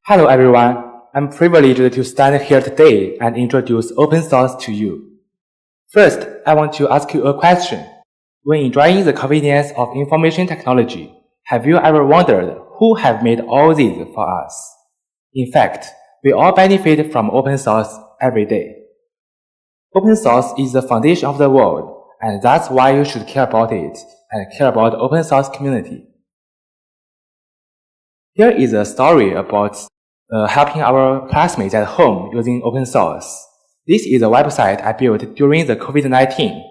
Hello everyone, I'm privileged to stand here today and introduce open source to you. First, I want to ask you a question. When enjoying the convenience of information technology, have you ever wondered who have made all these for us? In fact, we all benefit from open source every day. Open source is the foundation of the world, and that's why you should care about it and care about the open source community. Here is a story about helping our classmates at home using open source. This is a website I built during the COVID-19.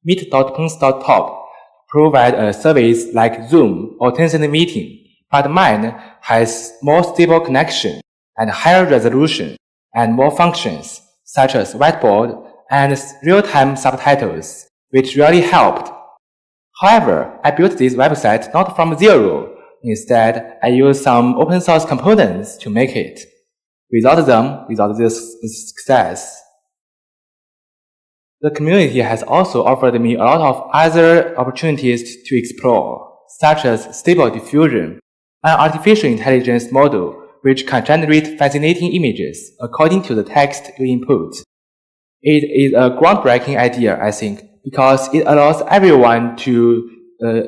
Meet.peng.top provide a service like Zoom or Tencent Meeting, but mine has more stable connection and higher resolution and more functions such as whiteboard and real-time subtitles, which really helped. However, I built this website not from zero. Instead, I use some open source components to make it. Without this success. The community has also offered me a lot of other opportunities to explore, such as Stable Diffusion, an artificial intelligence model which can generate fascinating images according to the text you input. It is a groundbreaking idea, I think, because it allows everyone to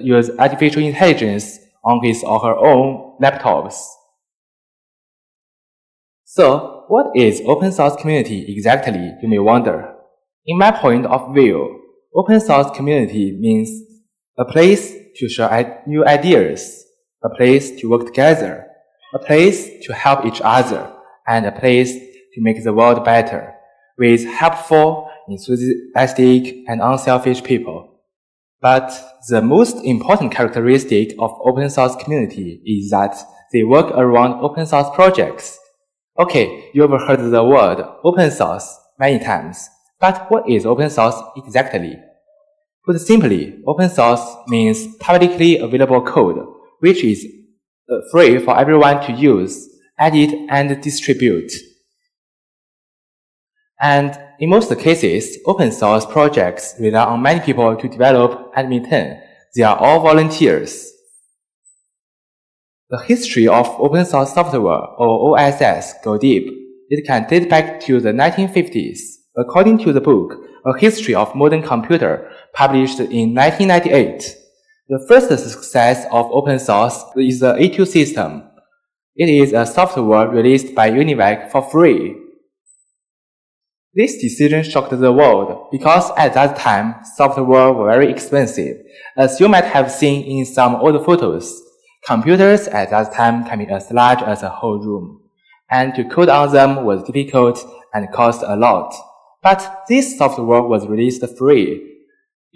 use artificial intelligence on his or her own laptops. So, what is open source community exactly, you may wonder? In my point of view, open source community means a place to share new ideas, a place to work together, a place to help each other, and a place to make the world better with helpful, enthusiastic, and unselfish people. But the most important characteristic of open source community is that they work around open source projects. Okay, you have heard the word open source many times, but what is open source exactly? Put simply, open source means publicly available code, which is free for everyone to use, edit, and distribute. And in most cases, open source projects rely on many people to develop and maintain. They are all volunteers. The history of open source software, or OSS, go deep. It can date back to the 1950s. According to the book, A History of Modern Computer, published in 1998, the first success of open source is the A2 system. It is a software released by UNIVAC for free. This decision shocked the world because at that time, software were very expensive. As you might have seen in some old photos, computers at that time can be as large as a whole room, and to code on them was difficult and cost a lot. But this software was released free.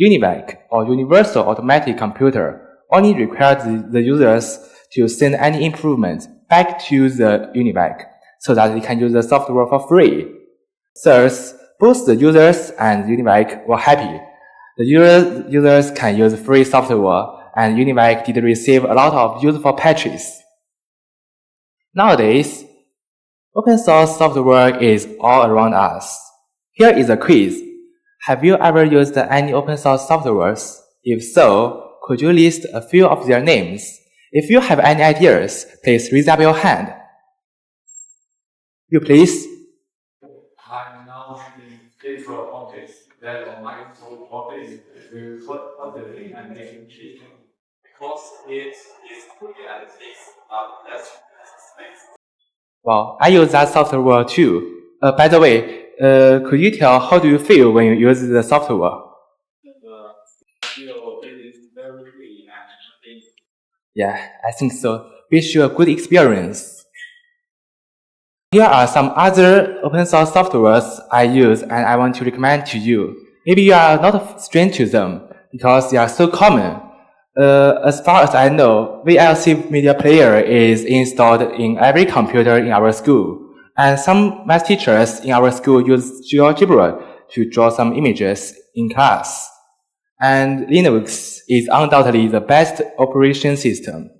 UNIVAC, or Universal Automatic Computer, only required the users to send any improvement back to the UNIVAC so that they can use the software for free. Thus, both the users and UNIVAC were happy. The users can use free software, and UNIVAC did receive a lot of useful patches. Nowadays, open source software is all around us. Here is a quiz. Have you ever used any open source softwares? If so, could you list a few of their names? If you have any ideas, please raise up your hand. You please? I'm now in for office. That on my office will put on the link and making cheap because it is fully at less space. Well, I use that software too. By the way, could you tell how do you feel when you use the software? Feel it is very free and Yeah, I think so. Wish you a good experience. Here are some other open source softwares I use and I want to recommend to you. Maybe you are not strange to them because they are so common. As far as I know, VLC Media Player is installed in every computer in our school. And some math teachers in our school use GeoGebra to draw some images in class. And Linux is undoubtedly the best operation system.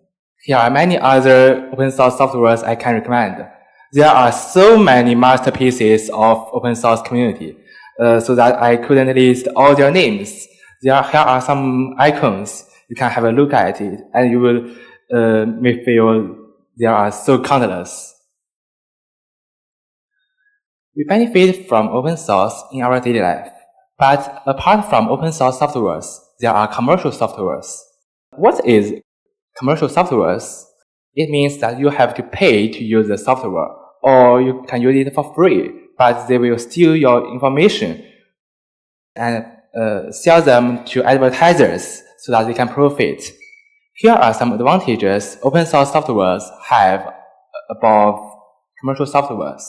Here are many other open source softwares I can recommend. There are so many masterpieces of open source community, so that I couldn't list all their names. Here are some icons. You can have a look at it, and you will may feel there are so countless. We benefit from open source in our daily life, but apart from open source softwares, there are commercial softwares. What is commercial softwares? It means that you have to pay to use the software, or you can use it for free, but they will steal your information and sell them to advertisers so that they can profit. Here are some advantages open source softwares have above commercial softwares.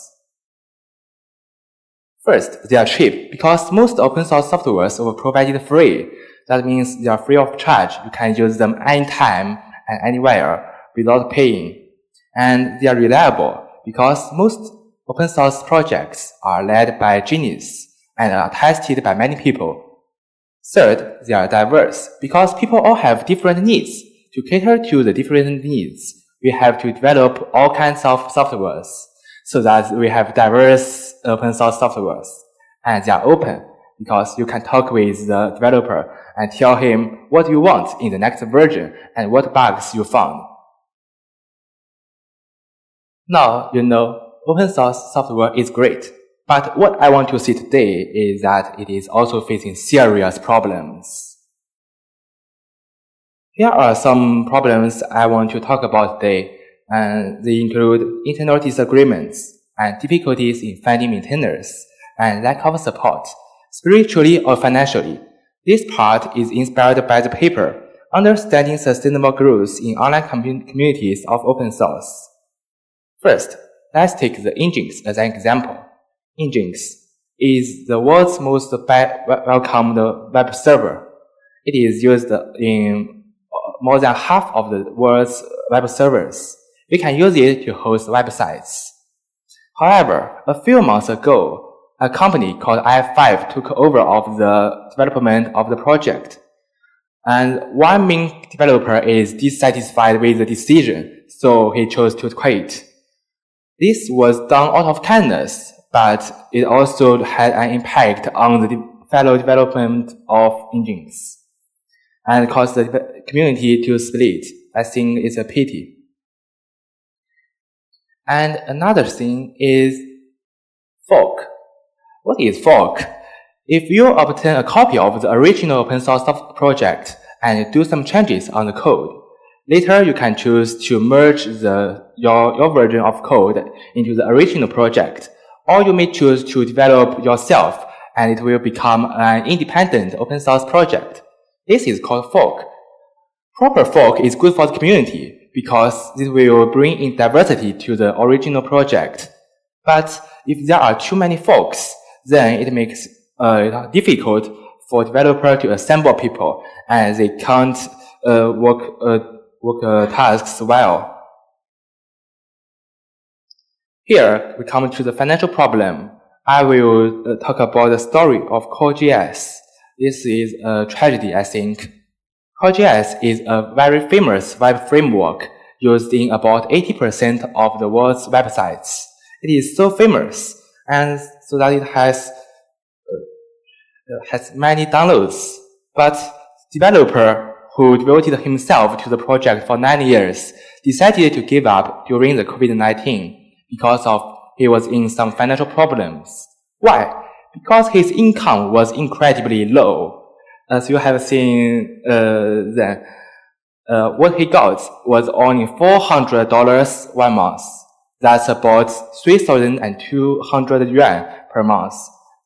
First, they are cheap because most open source softwares are provided free. That means they are free of charge. You can use them anytime and anywhere without paying. And they are reliable because most open source projects are led by geniuses and are tested by many people. Third, they are diverse because people all have different needs. To cater to the different needs, we have to develop all kinds of softwares so that we have diverse open source softwares. And they are open because you can talk with the developer and tell him what you want in the next version and what bugs you found. Now you know open source software is great, but what I want to see today is that it is also facing serious problems. Here are some problems I want to talk about today, and they include internal disagreements and difficulties in finding maintainers and lack of support, spiritually or financially. This part is inspired by the paper, Understanding Sustainable Growth in Online Communities of Open Source. First, let's take the Nginx as an example. Nginx is the world's most welcomed web server. It is used in more than half of the world's web servers. We can use it to host websites. However, a few months ago, a company called F5 took over of the development of the project. And one main developer is dissatisfied with the decision, so he chose to quit. This was done out of kindness, but it also had an impact on the fellow development of Nginx and caused the community to split. I think it's a pity. And another thing is fork. What is fork? If you obtain a copy of the original open source project and do some changes on the code, later you can choose to merge your version of code into the original project, or you may choose to develop yourself and it will become an independent open source project. This is called fork. Proper fork is good for the community because this will bring in diversity to the original project. But if there are too many forks, then it makes difficult for developer to assemble people and they can't work tasks well. Here we come to the financial problem. I will talk about the story of Core.js. This is a tragedy, I think. Core.js is a very famous web framework used in about 80% of the world's websites. It is so famous, and so that it has many downloads. But developer who devoted himself to the project for 9 years decided to give up during the COVID-19 because he was in some financial problems. Why? Because his income was incredibly low. As you have seen what he got was only $400 1 month. That's about 3,200 yuan per month.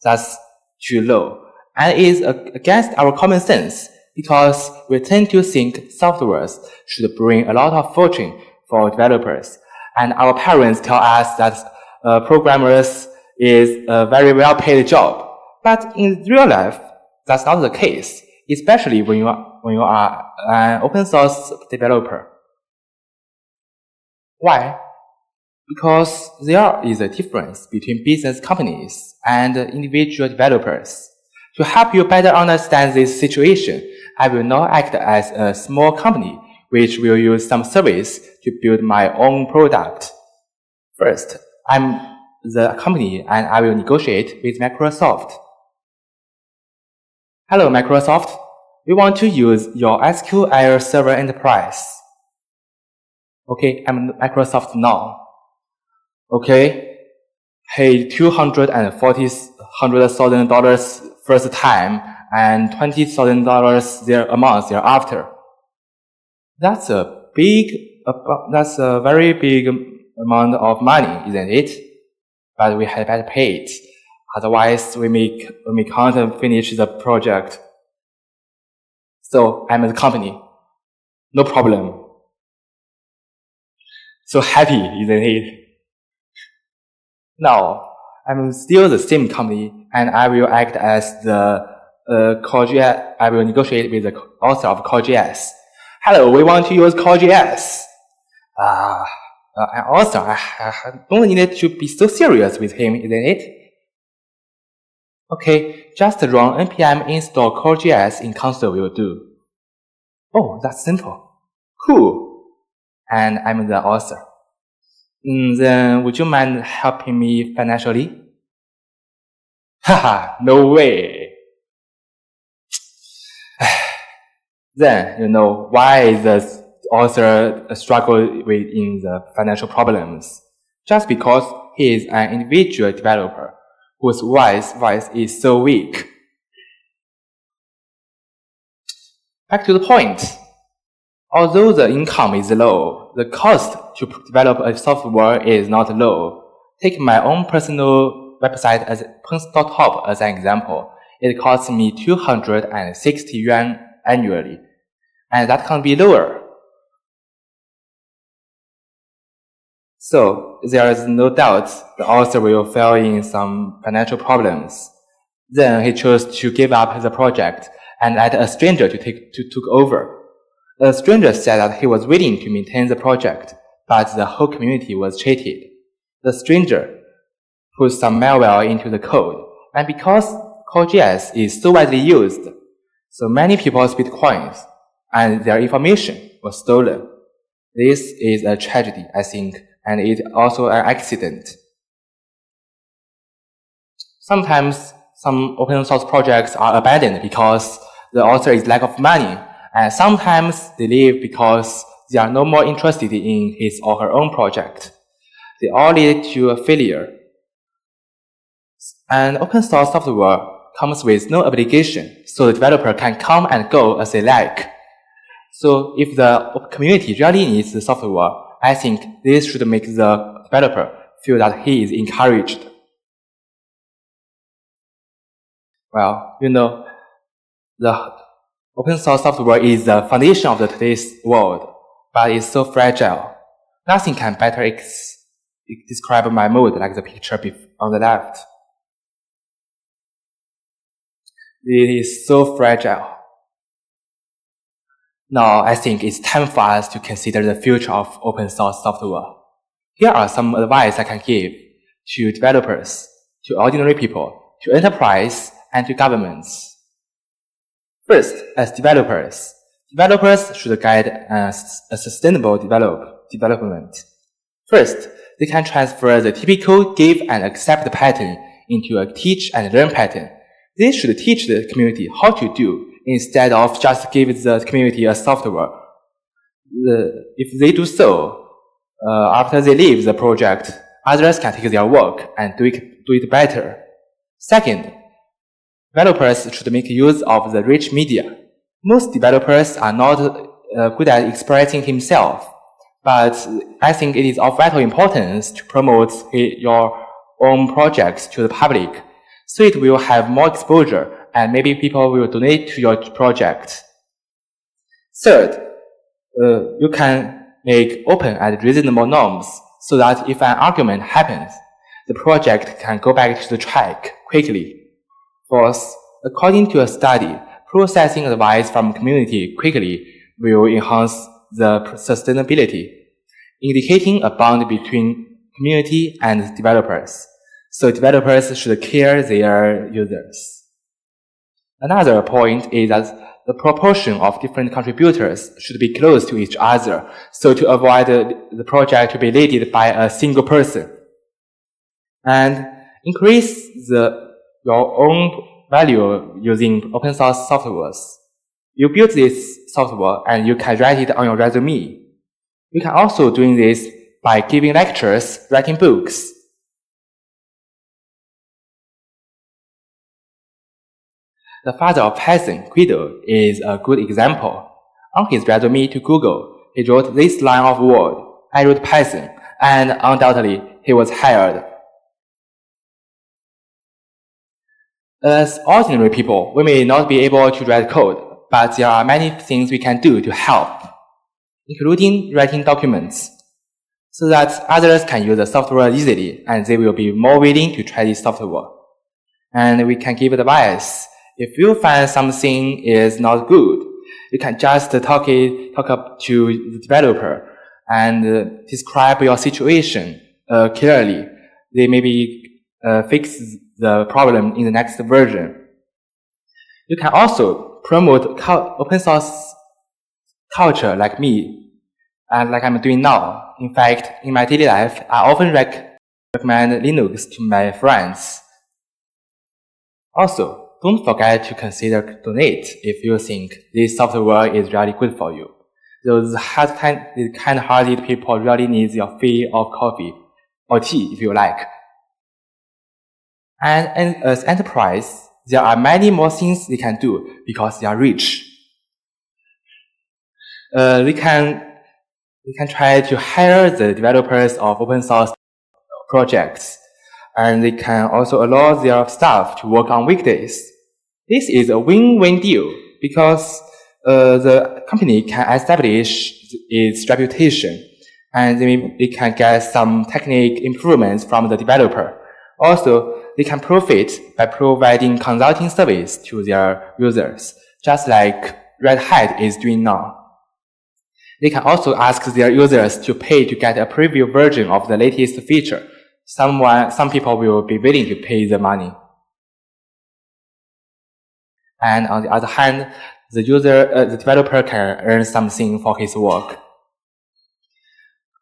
That's too low. And it is against our common sense because we tend to think softwares should bring a lot of fortune for developers. And our parents tell us that programmers is a very well-paid job. But in real life, that's not the case, especially when you are an open source developer. Why? Because there is a difference between business companies and individual developers. To help you better understand this situation, I will now act as a small company which will use some service to build my own product. First, I'm the company and I will negotiate with Microsoft. Hello Microsoft, we want to use your SQL Server Enterprise. Okay, I'm Microsoft now. Okay, paid $240,000 first time and $20,000 a month thereafter. That's a very big amount of money, isn't it? But we had better pay it. Otherwise, we can't finish the project. So I'm at the company. No problem. So happy, isn't it? Now, I'm still the same company, and I will act as the Core.js. I will negotiate with the author of Core.js. Hello, we want to use Core.js. Author, I don't need to be so serious with him, isn't it? Okay, just run npm install Core.js in console will do. Oh, that's simple. Cool. And I'm the author. Then would you mind helping me financially? Haha, no way. Then, why the author struggle in the financial problems? Just because he is an individual developer whose voice is so weak. Back to the point. Although the income is low, the cost to develop a software is not low. Take my own personal website as Peng.top as an example. It costs me 260 yuan annually, and that can be lower. So there is no doubt the author will fail in some financial problems. Then he chose to give up the project and let a stranger to take over. The stranger said that he was willing to maintain the project, but the whole community was cheated. The stranger put some malware into the code, and because Core.js is so widely used, so many people's bitcoins and their information was stolen. This is a tragedy, I think, and it's also an accident. Sometimes some open source projects are abandoned because the author is lack of money, and sometimes they leave because they are no more interested in his or her own project. They all lead to a failure. And open source software comes with no obligation, so the developer can come and go as they like. So if the community really needs the software, I think this should make the developer feel that he is encouraged. Well, the open source software is the foundation of today's world, but it's so fragile. Nothing can better describe my mood like the picture on the left. It is so fragile. Now, I think it's time for us to consider the future of open source software. Here are some advice I can give to developers, to ordinary people, to enterprise, and to governments. First, as developers should guide a sustainable development. First, they can transfer the typical give and accept pattern into a teach and learn pattern. They should teach the community how to do instead of just give the community a software. If they do so, after they leave the project, others can take their work and do it better. Second, developers should make use of the rich media. Most developers are not good at expressing himself, but I think it is of vital importance to promote your own projects to the public, so it will have more exposure and maybe people will donate to your project. Third, you can make open and reasonable norms so that if an argument happens, the project can go back to the track quickly. Fourth, according to a study, processing advice from community quickly will enhance the sustainability, indicating a bond between community and developers. So developers should care their users. Another point is that the proportion of different contributors should be close to each other, so to avoid the project to be led by a single person. And increase your own value using open source softwares. You build this software and you can write it on your resume. You can also do this by giving lectures, writing books. The father of Python, Guido, is a good example. On his resume to Google, he wrote this line of word, "I wrote Python," and undoubtedly he was hired. As ordinary people, we may not be able to write code, but there are many things we can do to help, including writing documents, so that others can use the software easily and they will be more willing to try this software. And we can give advice. If you find something is not good, you can just talk up to the developer and describe your situation clearly. They maybe fix the problem in the next version. You can also promote open source culture like me, and like I'm doing now. In fact, in my daily life, I often recommend Linux to my friends. Also, don't forget to consider donate if you think this software is really good for you. Those kind-hearted people really need your fee of coffee or tea if you like. And as enterprise, there are many more things they can do because they are rich. They can try to hire the developers of open source projects, and they can also allow their staff to work on weekdays. This is a win-win deal because the company can establish its reputation, and they can get some technical improvements from the developer. Also, they can profit by providing consulting service to their users, just like Red Hat is doing now. They can also ask their users to pay to get a preview version of the latest feature. Some people will be willing to pay the money. And on the other hand, the developer can earn something for his work.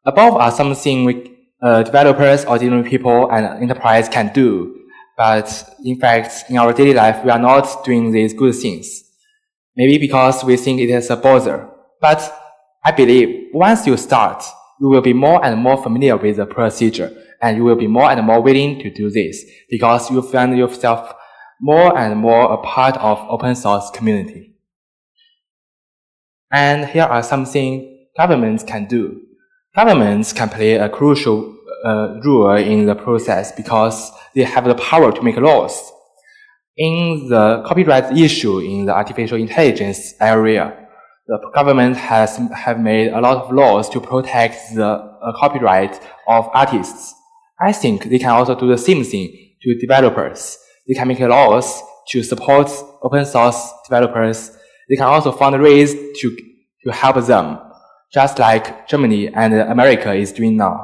Above are something developers, ordinary people, and enterprise can do. But in fact, in our daily life, we are not doing these good things. Maybe because we think it is a bother. But I believe once you start, you will be more and more familiar with the procedure, and you will be more and more willing to do this because you find yourself more and more a part of open source community. And here are something governments can do. Governments can play a crucial role in the process because they have the power to make laws. In the copyright issue in the artificial intelligence area, the government have made a lot of laws to protect the copyright of artists. I think they can also do the same thing to developers. They can make laws to support open source developers. They can also fundraise to help them, just like Germany and America is doing now.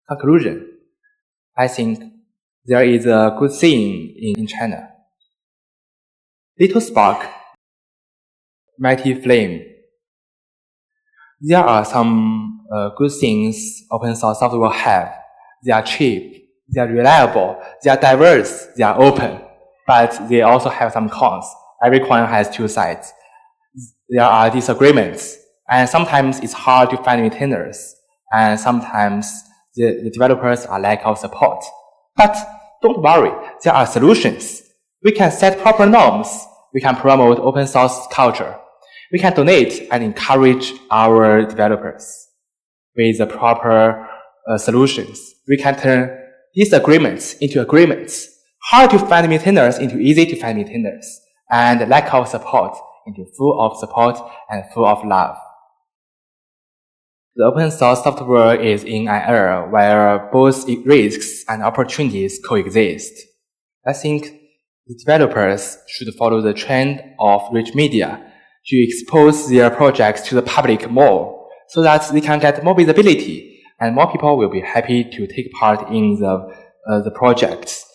Conclusion. I think there is a good saying in China. Little spark, mighty flame. There are some good things open source software have. They are cheap, they are reliable, they are diverse, they are open, but they also have some cons. Every coin has two sides. There are disagreements, and sometimes it's hard to find maintainers, and sometimes the developers are lack of support. But don't worry, there are solutions. We can set proper norms. We can promote open source culture. We can donate and encourage our developers with the proper solutions. We can turn disagreements into agreements, hard to find maintainers into easy to find maintainers, and lack of support into full of support and full of love. The open source software is in an era where both risks and opportunities coexist. I think the developers should follow the trend of rich media to expose their projects to the public more so that they can get more visibility and more people will be happy to take part in the projects.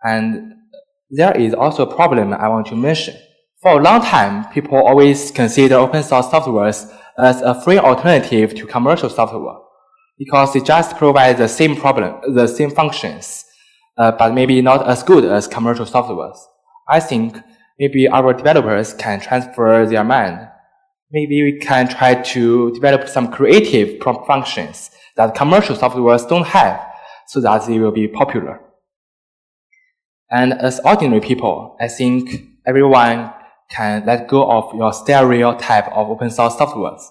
And there is also a problem I want to mention. For a long time, people always consider open source softwares as a free alternative to commercial software because they just provide the same functions, but maybe not as good as commercial softwares. I think maybe our developers can transfer their mind. Maybe we can try to develop some creative functions that commercial softwares don't have so that they will be popular. And as ordinary people, I think everyone can let go of your stereotype of open source softwares.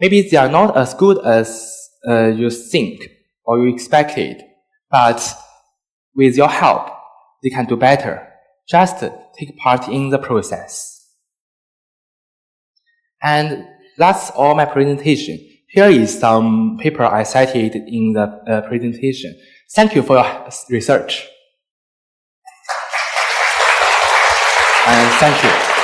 Maybe they are not as good as you think or you expected, but with your help, they can do better. Just take part in the process. And that's all my presentation. Here is some paper I cited in the presentation. Thank you for your research. And thank you.